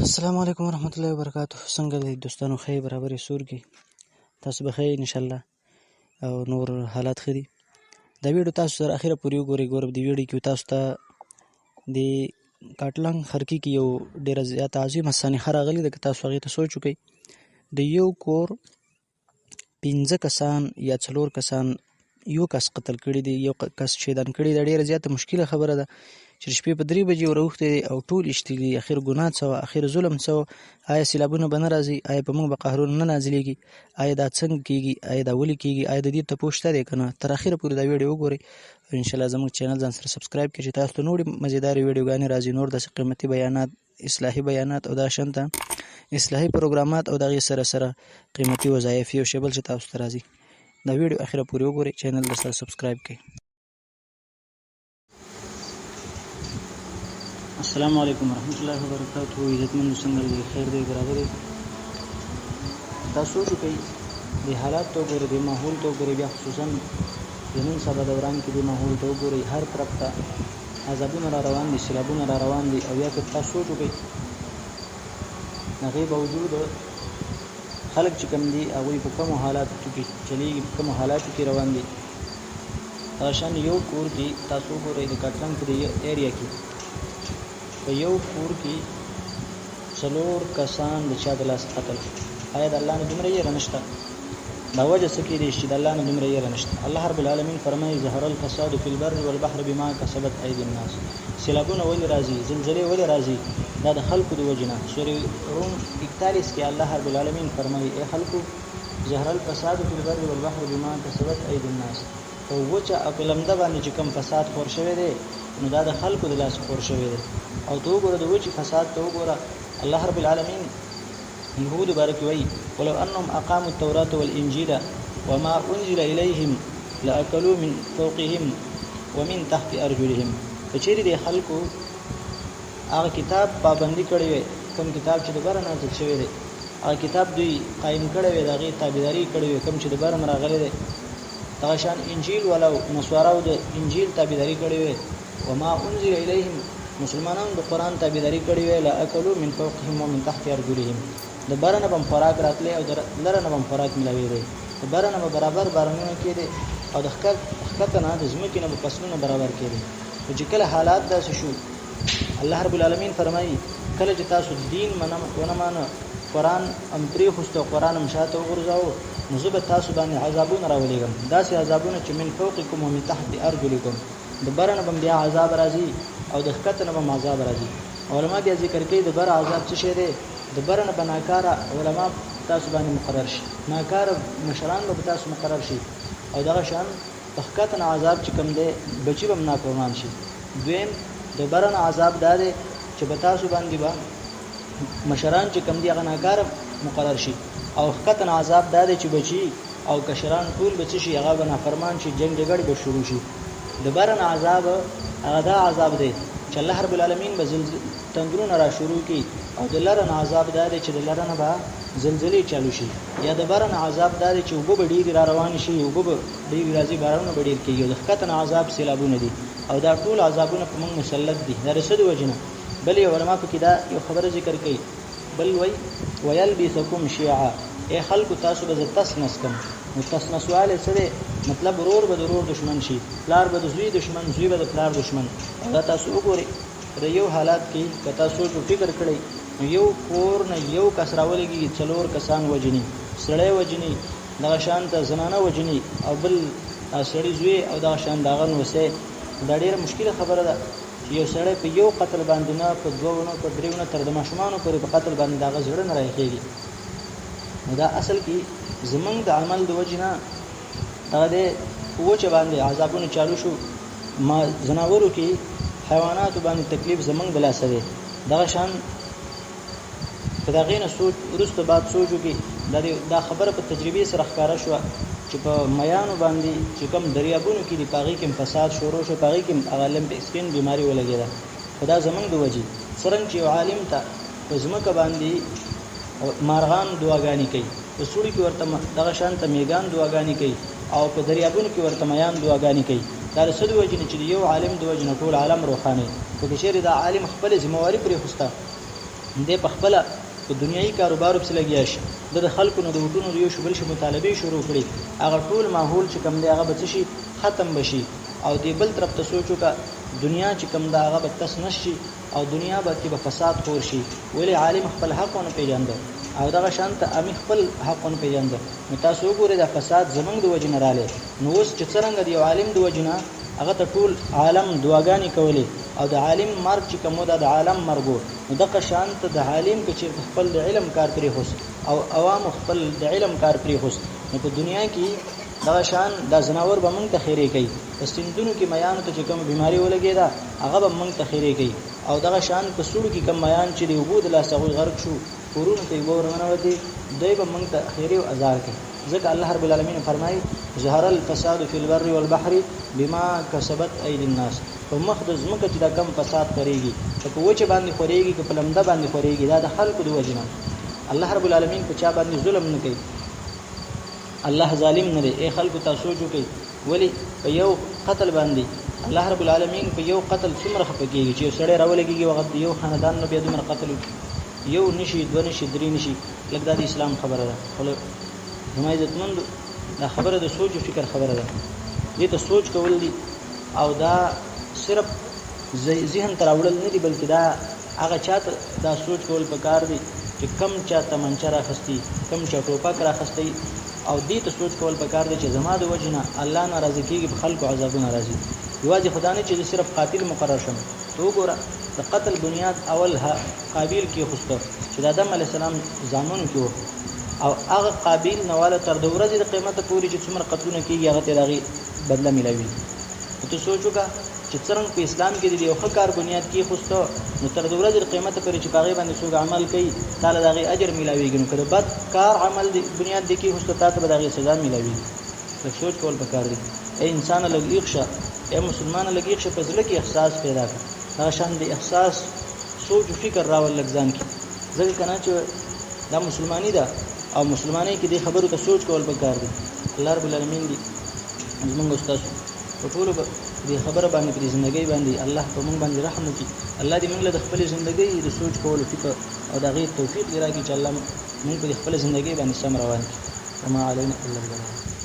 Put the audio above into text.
السلام علیکم ورحمت الله وبرکاته. څنګه دي دوستانو؟ خیر برابرې سور کې تاسو به خیر ان شاء الله او نور حالات خري. دا ویډیو تاسو سره اخیره پورې وګورئ. ګورم دی ویډیو کې تاسو ته د کاټلنګ خرکی کې یو ډیره زیاته عظیمه سانحه راغلې ده. که تاسو هغې ته سوچ وکئ، د یو کور 15 کسان یا 4 کسان یو کس قتل کړي دي، یو کس شهیدان کړي. دا ډیره زیاته مشکله خبره ده چې شپې په 3 بجې وروختې دي او ټول اشتي دي. اخر ګناه څه وه؟ اخر ظلم څه وه؟ آیا سیلابونه به نه راځي؟ آیا په موږ به قهرونه نه نازلېږي؟ آیا دا څنګه کېږي؟ آیا دا ولې کېږي؟ آیا د دې تپوس شته دی که نه؟ تر اخره پورې دا ویډیو وګورئ. انشاءالله زموږ چینل ځان سره سبسکرایب کړئ چې تاسو ته نورې مزیدارې ویډیوګانې راځي، نور داسې قیمتي بیانات، اصلاحي بیانات او دا شانته اصلاحي پروګرامات او د هغې سره سره قیمتي وظایف یو شی بل چې تاسو ته راځي. دا ویډیو اخره پورې وګورئ، چینل در سره سبسکرایب کړئ. السلام علیکم ورحمت الله وبرکاته. عزتمندو څنګه دي؟ خیر دی؟ برابر دی؟ تاسو سوچ وکئ، د حالات ته وګورئ، د ماحول ته وګورئ، بیا خصوصا د نن سبا دوران کې د ماحول ته وګورئ. هر طرف ته عذابونه را روان دي، سیلابونه را روان دي. او یا که تاسو سوچ وکئ، هغې باوجود خلک چې کوم دي هغوی په کومو حالاتو کې چلیږي، په کومو حالاتو کې روان دي. هغه شان یو کور کې تاسو وګورئ، د کاټلنګ په دې ایریا کې په یو کور کې 4 کسان د چا د لاس قتل. آیا د الله نه دومره یېره نشته؟ دا وجه څه کېدی چې د الله نه دومره یېره نشته؟ الله رب العالمین فرمایي ظهر الفساد فی البر والبحر بما کسبت ایدی الناس. سیلابونه ولې راځي؟ زلزلې ولې راځي؟ دا د خلکو د وجې نه. سورې روم 41 کې الله رب العالمین فرمایي ای خلکو ظهر الفساد فی البر والبحر بما کسبت ایدی الناس. په وچه او په لمده باندې چې کوم فساد خور شوی دی، نو دا د خلکو د لاس خور شوی دی. او ته وګوره د وچې فساد ته وګوره. الله رب العالمین یهود بارک وایي ولو انهم اقاموا التوراة والانجیل وما انزل الیهم لاکلوا من فوقهم ومن تحت ارجلهم. که چیرې د خلکو هغه کتاب پابندي کړې وي، کوم کتاب چې د بره نازل شوی دی، هغه کتاب دوی قایم کړی وي، د هغې تابعداري کړې وي، کوم چې د بره نه راغلی دی. دغه شان انجیل ولو نصاراو د انجیل تابعداري کړې وي، وما انزل الیهم مسلمانانو د قرآن تابعداري کړې وي، لاکلوا من فوقهم ومن تحت ارجلهم. د بره نه به خوراک راتلی او د لره نه به خوراک ملاوېدی. د بره نه به برابر بارانونه کېدی او د ښکته نه د ځمکې نه به فصلونه برابر کېدی. خو چې کله حالات داسې شو، الله رب العالمین فرمایي کله چې تاسو دین ونه مانه، قرآن هم پرېښوست او قرآن هم شاته وغورځاوه، نو زه به تاسو باندې عذابونه راولېږم. داسې عذابونه چې من فوقکم ومن تحت ارجلکم. د بره نه به بیا عذاب راځي او د ښکته نه به عذاب راځي. علما بیا ذکر کوي د بره عذاب څه شی دی. د بره نه به ناکاره علما تاسو باندې مقرر شي، ناکاره مشران به تاسو مقرر شي. او دغه شان د ښکته نه عذاب چې کوم دی، بچي به هم نافرمان شي. دویم د بره نه عذاب دا دی چې به تاسو باندې به مشران چې کوم دي هغه ناکاره مقرر شي. او ښکته نه عذاب دا دی چې بچي او کشران ټول به څه شي، هغه به نافرمان شي، جنګ جګړې به شروع شي. د بره نه عذاب هغه دا عذاب دی چې الله رب العالمین به تندرونه را شروع کړي. او د لره نه عذاب دا دی چې د لره نه به زلزلې چالو شي. یا د بره نه عذاب دا دی چې اوبه به ډېرې را روانې شي، اوبه به ډېرې راځي، بارانونه به ډېر کېږي. او د ښکته نه عذاب سیلابونه دي. او دا ټول عذابونه په موږ مسلط دي. دا د څه د وجې نه؟ بل یو علما پکې دا یو خبره ذکر کوي، بل وایي ویلبسکم شیعا. ای خلکو تاسو به زه تس نس کم. نو تس نسوالی څه دی؟ مطلب ورور به د ورور دشمن شي، پلار به د زوی دشمن، زوی به د پلار دشمن. دا تاسو وګورئ د یو حالات کې که تاسو فکر کړئ، نو یو کور نه یو کس راولېږي 4 کسان وجني، سړی وجني، دغه شان ته زنانه وجني، او بل سړي زوی او دغه شان د هغه نوسی. دا ډېره مشکله خبره ده چې یو سړی په یو قتل باندې نه، په 2 نه، په 3 نه، تر د ماشومانو پورې په قتل باندې د هغه زړه نه راخېږي. نو دا اصل کې زمونږ د عمل د وجې نه دغه دی وچه باندې عذابونه چالو شو. ما ځناورو کې حیواناتو باندې تکلیف زمونږ د لاسه دی. دغه شان که د هغې نه وروسته بعد سوچ وکړي، دا خبره په تجربې سره ښکاره شوه چې په میانو باندې چې کوم دریابونو کې دي، په هغې کې هم فساد شروع شو، په هغې کې هم هغه لمپې سکین بیماري ولګېده. خو دا زمونږ د وجې. څرنګه چې یو عالم ته په ځمکه باندې مارغان دعاګانې کوي، په سوړي کې ورته دغه شان ته میږان دعاګانې کوي، او په دریابونو کې ورته میان دعاګانې کوي. دا د څه د وجې نه چې د یو عالم د وجې نه ټول عالم روښانه وي. خو که چېرې دا عالم خپلې ذمهواري پرېښوسته، دې په خپل په دنیوي کاروبار په لګیا شي د خلکو نو د وټونو یو شبل شي مطالبه شروع کړي هغه ټول ماحول چې کم دی هغه به شي ختم بشي او دی بل طرف ته سوچو کا دنیا چې کم دا هغه به تس نشي او دنیا به کې به فساد خور شي ولی عالم خپل حقونه پیژاند او دغه شانت امی خپل حقونه پیژاند نو تاسو وګورئ د فساد زمنګ د وجنه رااله نو اوس چې څنګه دی عالم د وجنه هغه ته ټول عالم دعاګانې کولې او د عالم مرګ چې کومه د عالم مرګو نو دغه شانت د عالم کې چې خپل د علم کار پرې هوس او عوام خپل د علم کار پرې هوس نو په دنیا کې دا شان د زناور به مونږ ته خیره کوي پستندونو کې میان ته چې کوم بیماری ولګي دا هغه به مونږ ته خیره کوي او دغه شان په سړو کې کوم میان چې دی وبود لا سغوي غرق شو قرون ته ورنه ودی دوی به مونږ ته خیره او ازار کوي ځکه الله رب العالمین فرمایي ظهر الفساد فی البر والبحر بما کسبت ايدي الناس په مخ د زمکه چې دا کم فساد کوي په وچه باندې خوريږي په لمده باندې خوريږي دا د خلکو د وجنه الله رب العالمین په چا باندې ظلم نه کوي الله ظالم نه دی اے خلکو تاسو جو کوي ولی په یو قتل باندې الله رب العالمین په یو قتل څومره خپکیږي چې سړی راولګيږي وخت یو خاندان نه بیا دومره قتل یو نشي دو نشي درې نشي لکه د اسلام خبره ده ول هم عزتمند دا خبره د سوچ او فکر خبره ده دې ته سوچ کول دي او دا صرف ذهن تراوړل نه دي بلکې دا هغه چاته دا سوچ کول پکار دي چې کم چا تمنچا راخستی کم چا ټوپک راخستی او دې ته سوچ کول پکار دي چې زما د وجنه الله ناراضي کیږي په خلکو عذابونه راځي یوازې خدای نه چې صرف قاتل مقرر شم تو ګوره د قتل بنیاد اول قابیل کې خوسته چې د آدم علی السلام زامنو کې او هغه قابیل نواله تر د ورځې د قیامت پورې چې څومره قتلونه کیږي هغه ته راغي بدله ملوي ته سوچو کا چې څنګه په اسلام کې د یو ښه کار بنیاد کې خوسته نو تر د ورځې د قیامت پورې چې پاغي باندې څوک عمل کوي تعالی دغه اجر ملويږي نو کله بد کار عمل دی بنیاد د کې خوسته ته به دغه سزا ملوي نو سوچ کول پکار دي اے انسان لګیښ اے مسلمان لګیښ په ځل کې احساس پیدا کړه دا شان د احساس سوچ فکر راول لګځان کې ځکه کنه چې دا مسلمانی ده او مسلمانۍ کې د خبرو ته سوچ کول پکار دي الله رب العالمین دې زموږ استاد په ټول دې خبره باندې په ژوندۍ باندې الله په موږ باندې رحم وکړي الله دې موږ له خپل ژوندۍ د سوچ کول فکر او دغه توفیق راکړي چې الله موږ په خپل ژوندۍ باندې سم روان کړي وما علينا الا البلاغ